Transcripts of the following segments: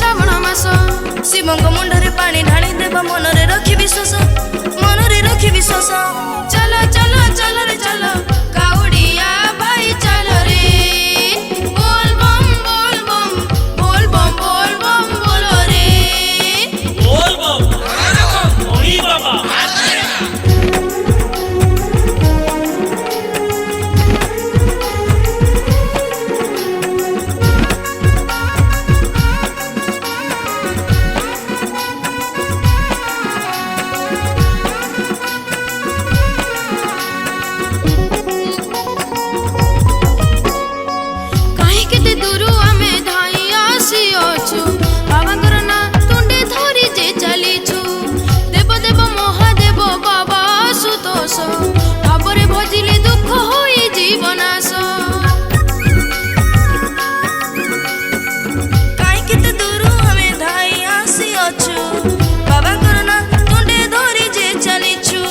श्रावण मास शिवंग मुंडरे पानी ढाली देव मनरे रखी विश्वास चल चल चल रे चल काउडिया भाई चल रे बोल बम बोल बम बोल बम बोल बम बोलो रे बोल बम ओही बाबा भावरे भजिले दुख होई जीवनाश काई केते दूर हमें धाई आसी अछु बाबा करना तुंडे धरी जे चलीछु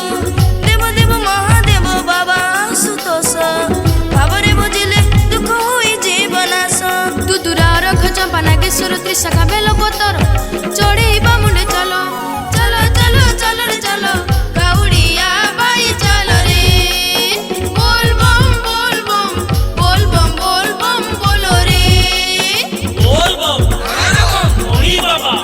देव देव महादेव बाबा सुतोष भावरे भजिले दुख होई जीवनाश तू दूरा रख चंपा नागेश्वर त्रिशाखा बेल पतर चढ़ेबा मुंडे चलो चलो चलो चलो रे चलो काउडिया भाई चल रे बोल बम बोल बम बोल बम बोल बम बोलो रे बोल बम ओही बाबा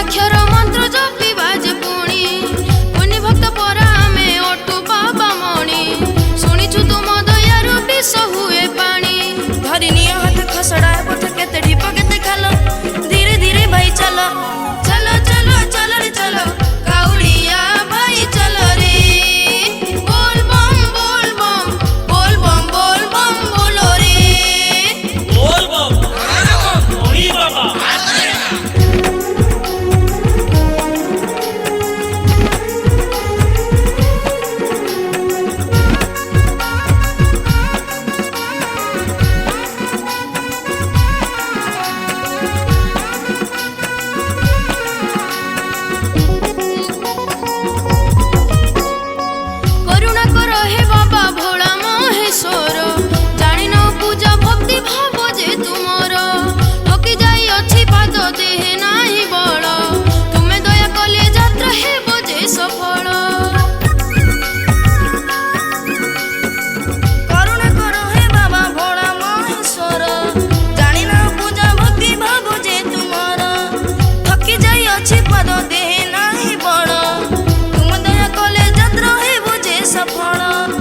अक्षर मंत्र जपी बाजे पुणी पुनि भक्त पर आमे अटु बाबा मणि शुणिछु तुम दयारु विष हुए पानी धरी निय हाथ खसड़ा पथ केते ढिप केते खाल धीरे धीरे भाई चलो चलो चलो चलो रे चलो काउडिया भाई चलो रे बोल बम बोल बम बोल बम बोल बम बोलो रे बोल बम ओही बाबा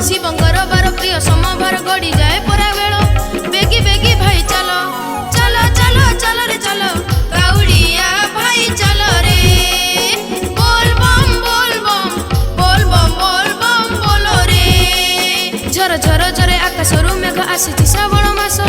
शिवंकर बार प्रिय समभार गड़ी जाए परा बेल बेगी बेगी भाई चलो चलो चलो चलो रे चलो काउडिया भाई चलो रे बोल बम बोल बम बोल बम बोल बम बोलो रे झर झर झरे आकाशरू मेघ आसीछि श्रावण मास